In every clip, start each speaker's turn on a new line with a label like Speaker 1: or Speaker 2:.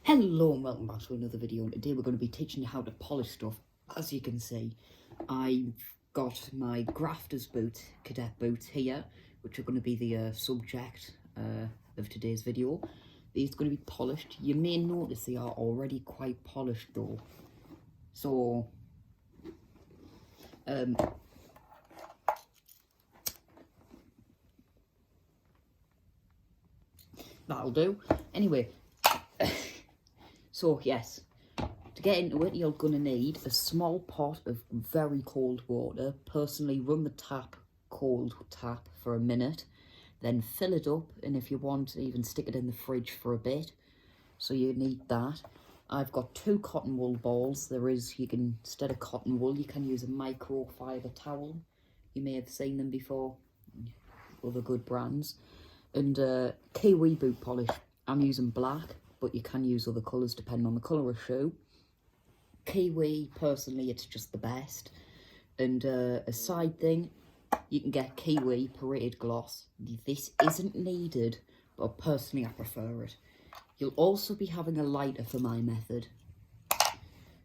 Speaker 1: Hello and welcome back to another video, and today we're going to be teaching you how to polish stuff. As you can see, I've got my grafter's boot, cadet boots here, which are going to be the subject of today's video. These are going to be polished. You may notice they are already quite polished though. So, that'll do. Anyway, so yes, to get into it, you're going to need a small pot of very cold water. Personally, run the cold tap for a minute, then fill it up, and if you want, even stick it in the fridge for a bit. So you need that. I've got 2 cotton wool balls. Instead of cotton wool, you can use a microfiber towel. You may have seen them before, other good brands. And Kiwi boot polish. I'm using black, but you can use other colours depending on the colour of shoe. Kiwi, personally, it's just the best. And a side thing, you can get Kiwi Paraded Gloss. This isn't needed, but personally I prefer it. You'll also be having a lighter for my method.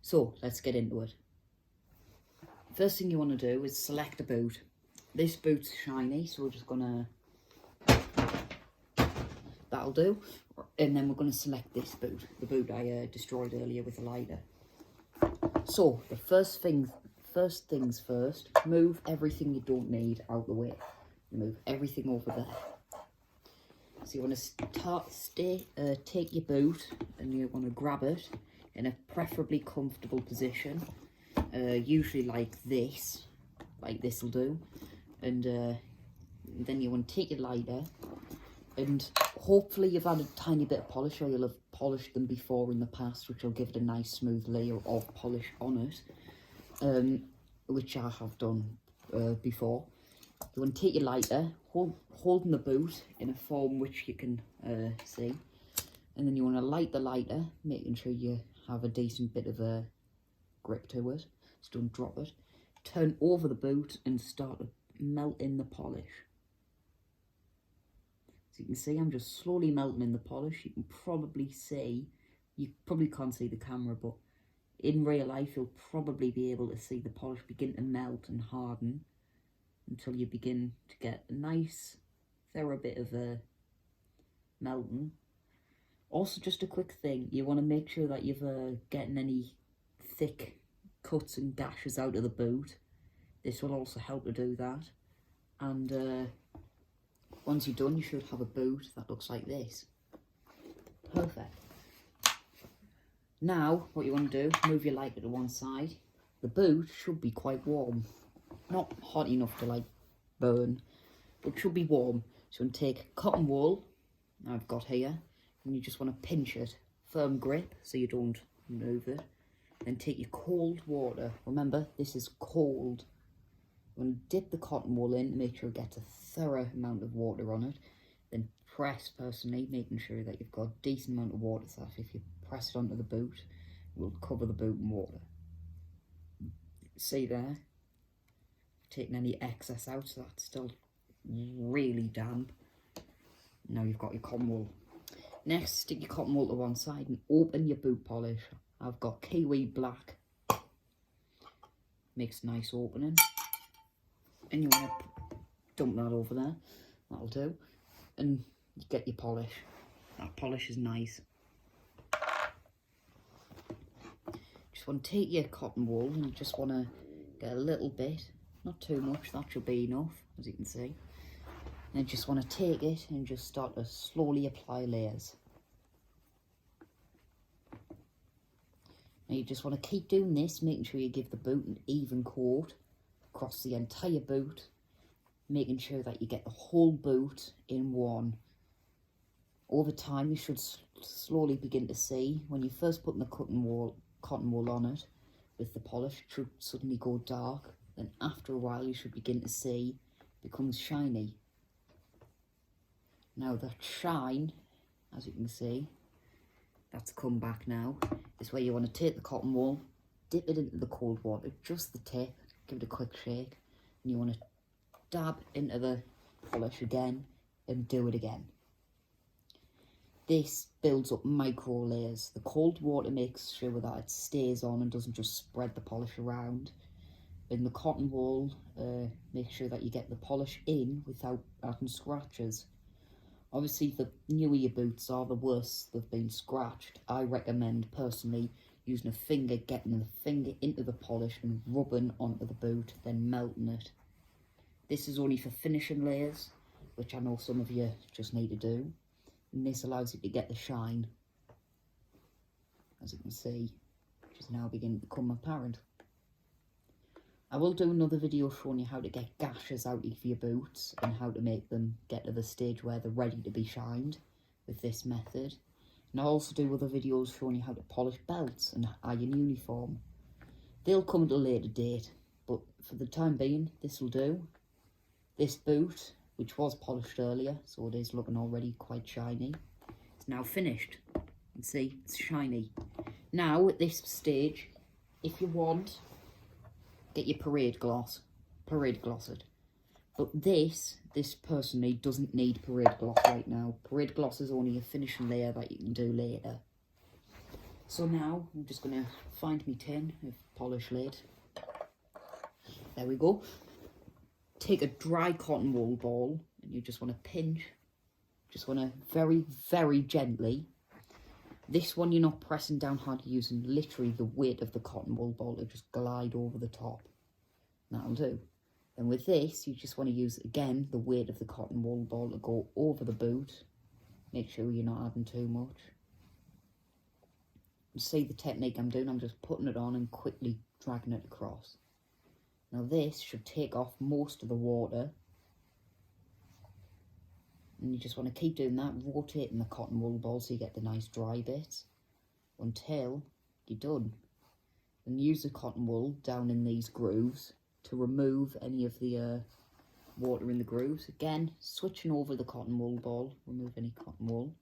Speaker 1: So, let's get into it. First thing you want to do is select a boot. This boot's shiny, so we're just going to... That'll do. And then we're going to select this boot, the boot I destroyed earlier with a lighter. So, the first things first, move everything you don't need out the way. Move everything over there. So you want to take your boot and you want to grab it in a preferably comfortable position, usually like this will do. And then you want to take your lighter, and hopefully you've had a tiny bit of polish, or you'll have polished them before in the past, which will give it a nice smooth layer of polish on it, which I have done before. You want to take your lighter, holding the boot in a form which you can see, and then you want to light the lighter, making sure you have a decent bit of a grip to it, so don't drop it. Turn over the boot and start to melt in the polish. So you can see I'm just slowly melting in the polish. You can probably see, you probably can't see the camera, but in real life you'll probably be able to see the polish begin to melt and harden until you begin to get a nice thorough bit of a melting. Also, just a quick thing, you want to make sure that you're getting any thick cuts and gashes out of the boot. This will also help to do that. And once you're done, you should have a boot that looks like this. Perfect. Now, what you want to do, move your lighter to one side. The boot should be quite warm. Not hot enough to like burn, but should be warm. So you want to take cotton wool, I've got here, and you just want to pinch it. Firm grip so you don't move it. Then take your cold water. Remember, this is cold. You want to dip the cotton wool in, make sure it gets a thorough amount of water on it. Then press, personally, making sure that you've got a decent amount of water, so that if you press it onto the boot, it will cover the boot in water. See there? Taking any excess out, so that's still really damp. Now you've got your cotton wool. Next, stick your cotton wool to one side and open your boot polish. I've got Kiwi Black. Makes a nice opening. And you want to dump that over there. That'll do. And you get your polish. That polish is nice. Just want to take your cotton wool and you just want to get a little bit, not too much, that should be enough, as you can see. And then just want to take it and just start to slowly apply layers. Now you just want to keep doing this, making sure you give the boot an even coat across the entire boot, making sure that you get the whole boot in one. Over time you should slowly begin to see, when you first put the cotton wool on it with the polish, it should suddenly go dark. Then after a while you should begin to see it becomes shiny. Now that shine, as you can see, that's come back now, is where you want to take the cotton wool, dip it into the cold water, just the tip, give it a quick shake, and you want to dab into the polish again and do it again. this builds up micro layers. The cold water makes sure that it stays on and doesn't just spread the polish around. In the cotton wool, make sure that you get the polish in without adding scratches. Obviously, the newer your boots are, the worse they've been scratched. I recommend, personally, using a finger, getting the finger into the polish and rubbing onto the boot, then melting it. This is only for finishing layers, which I know some of you just need to do. And this allows you to get the shine, as you can see, which is now beginning to become apparent. I will do another video showing you how to get gashes out of your boots and how to make them get to the stage where they're ready to be shined with this method. And I'll also do other videos showing you how to polish belts and iron uniform. They'll come at a later date, but for the time being, this will do. This boot, which was polished earlier, so it is looking already quite shiny, it's now finished. You can see, it's shiny. Now, at this stage, if you want, get your parade gloss it. But this personally doesn't need parade gloss right now. Parade gloss is only a finishing layer that you can do later. So now, I'm just going to find my tin of polish lid. There we go. Take a dry cotton wool ball, and you just want to pinch. Just want to very, very gently. This one you're not pressing down hard, you're using literally the weight of the cotton wool ball to just glide over the top. That'll do. And with this, you just want to use, again, the weight of the cotton wool ball to go over the boot. Make sure you're not adding too much. See the technique I'm doing? I'm just putting it on and quickly dragging it across. Now this should take off most of the water. And you just want to keep doing that, rotating the cotton wool ball so you get the nice dry bits until you're done. And use the cotton wool down in these grooves to remove any of the water in the grooves. Again, switching over the cotton wool ball, remove any cotton wool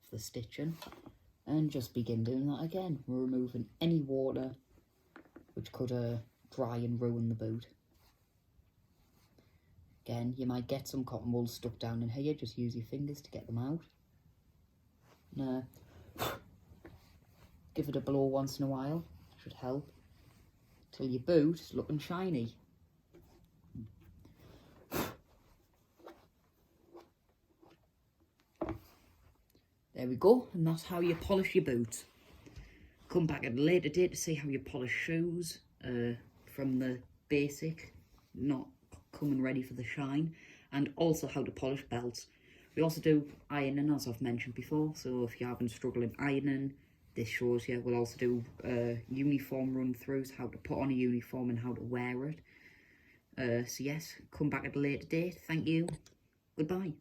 Speaker 1: for the stitching. And just begin doing that again, removing any water which could dry and ruin the boot. Again, you might get some cotton wool stuck down in here, just use your fingers to get them out. And, give it a blow once in a while, should help, till your boot is looking shiny. There we go, and that's how you polish your boots. Come back at a later date to see how you polish shoes from the basic, not coming ready for the shine, and also how to polish belts. We also do ironing, as I've mentioned before, so if you're having struggling ironing, this shows you. We'll also do uniform run-throughs, how to put on a uniform and how to wear it. So yes, come back at a later date. Thank you. Goodbye.